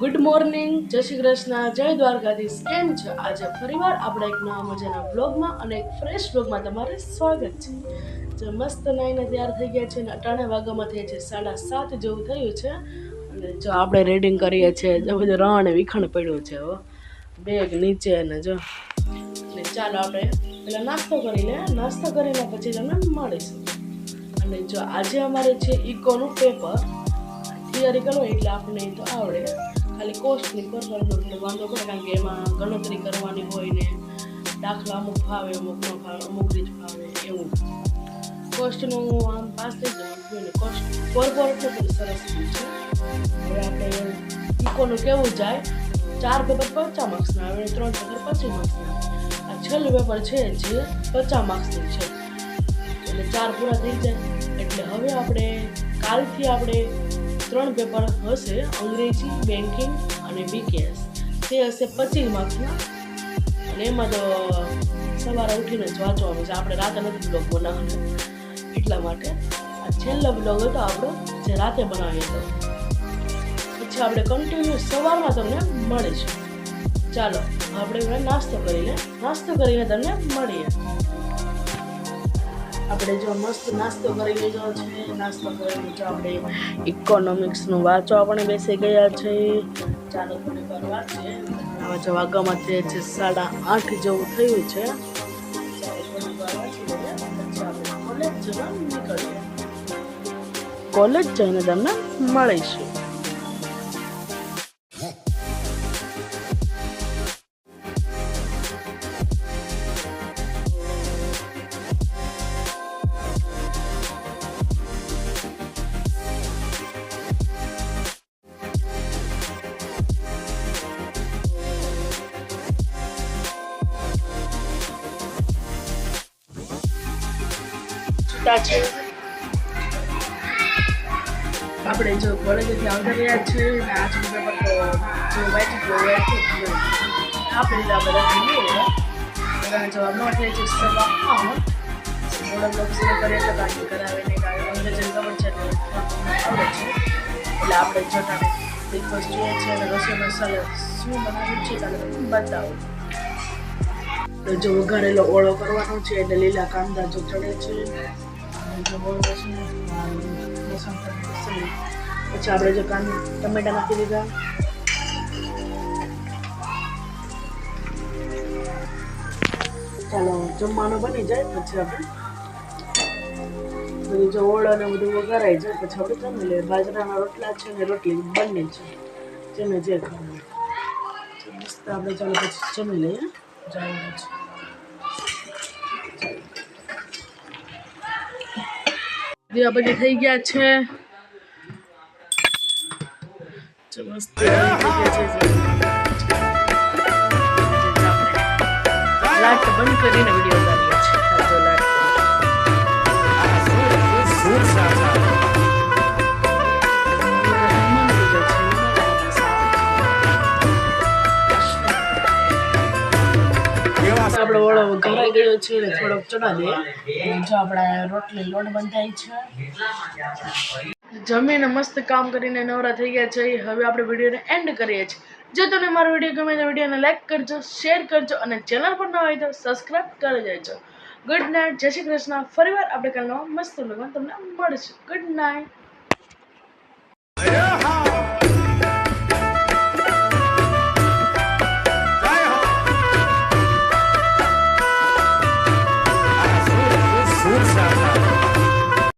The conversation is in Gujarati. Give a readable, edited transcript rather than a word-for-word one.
ગુડ મોર્નિંગ, જય શ્રી કૃષ્ણ, જય દ્વારકાધીશ. કેમ છો? આજે ફરીવાર આપણે એક નવા મજાના વ્લોગમાં અને એક ફ્રેશ વ્લોગમાં તમારે સ્વાગત છે. જે મસ્ત નાઈને તૈયાર થઈ ગયા છે અને અટાણે વાગ્યામાં થયા છે 7:30 જેવું થયું છે. અને જો આપણે રેડિંગ કરીએ છીએ, જો બધું રણ વિખણ પડ્યું છે. હો બેગ નીચે અને જો એટલે ચાલો આપણે પેલા નાસ્તો કરી લે. નાસ્તો કરીને પછી તમને મળીશું. અને જો આજે અમારે છે ઇકોનું પેપર તૈયારી કરો એટલે આપણને તો આવડે. ખાલી કોસ્ટની પરફોર્મન્સ વાંધો પડે, કારણ કે એમાં ગણતરી કરવાની હોય ને દાખલા અમુક ફાવે, અમુક ન ફાવે, અમુક રીત ફાવે એવું. કોસ્ટનું આમ પાસ થઈ જવાનું ને કોસ્ટ કોર્પોરેટનું પણ સરસ છે. હવે આપણે ઇકોનું કેવું જાય, 4 પેપર 50 માર્ક્સના, હવે 3 પેપર 25 માર્ક્સના. આ છેલ્લું પેપર છે જે 50 માર્ક્સનું છે, એટલે 4 પૂરા થઈ જાય. એટલે હવે આપણે કાલથી આપણે 3 પેપર હશે, અંગ્રેજી, બેન્કિંગ અને બીકેએસ. તે હશે 25 માર્ક્સના. અને એમાં તો સવારે ઉઠીને જ વાંચવાનું છે, આપણે રાતે નથી બ્લોગ બનાવવાનો. એટલા માટે આ છેલ્લો બ્લોગ હતો આપણો, જે રાતે બનાવીએ તો પછી આપણે કન્ટિન્યુ સવારમાં તમને મળીશું. ચાલો આપણે નાસ્તો કરી લે. નાસ્તો કરીને તમને મળીએ. આપણે જો મસ્ત નાસ્તો કરી લીધો છે. નાસ્તો કરીને જો આપણે ઇકોનોમિક્સનું વાંચવા પણ બેસી ગયા છે. ચાલો થોડી વાર વાંચીએ. હવે જો વાગ્યામાં છે 8:30 જેવું થયું છે. થોડી વાર વાંચી લઈએ પછી આપણે કોલેજ જવા નીકળીએ. કોલેજ જઈને તમને મળીશું. આપણે જો કોલેજથી આવતા રહ્યા છે ને આજનું પેપર તો જો વાંચી ગયો આપણે બધા બધાને જવાબ ન થાય છે. સવા થોડા બ્લોગ શરૂ કરીએ તો કાઢી કરાવે ને કાઢે અંગ્રેજી ખબર છે એટલે આવડે છે. એટલે આપણે જોતા બ્રેકફાસ્ટ જોઈએ છે અને રસોઈ મસાલો શું બનાવ્યું છે ત્યારે બતાવું. તો જો વઘારેલો ઓળો કરવાનો છે એટલે લીલા કાંદા જો ચડે છે. પછી આપણે જો ટમેટા નાખી દીધા. ચાલો જમવાનું બની જાય પછી આપણે બધું જો ઓળો ને બધું વઘારાઈ જાય પછી આપણે જમી લઈએ. બાજરાના રોટલા છે ને રોટલી બંને છે, જેને જે ખાવું મસ્ત. આપણે ચાલો પછી જમી લઈએ. જવાનું છે દિવા બધી થઈ ગયા છે. મસ્ત લાઈટ બંધ કરીને વિડીયો ઉતારીએ છીએ. આપણો ઓળો ઘરાઈ ગયો છે એટલે થોડોક ચડા દઈએ. જો આપણા રોટલી લોટ બંધાય છે. જમીને મસ્ત કામ કરીને નવરા થઈ ગયા છે. હવે આપણે વિડીયોને એન્ડ કરીએ છીએ. જો તમને મારો વિડીયો ગમે તો વિડીયોને લાઈક કરજો, શેર કરજો અને ચેનલ પર ન હોય તો સબસ્ક્રાઈબ કરી દેજો. ગુડ નાઇટ, જય શ્રી કૃષ્ણ. ફરીવાર આપણે કાલનો મસ્ત વ્લોગમાં તમને મળીશું. Good night.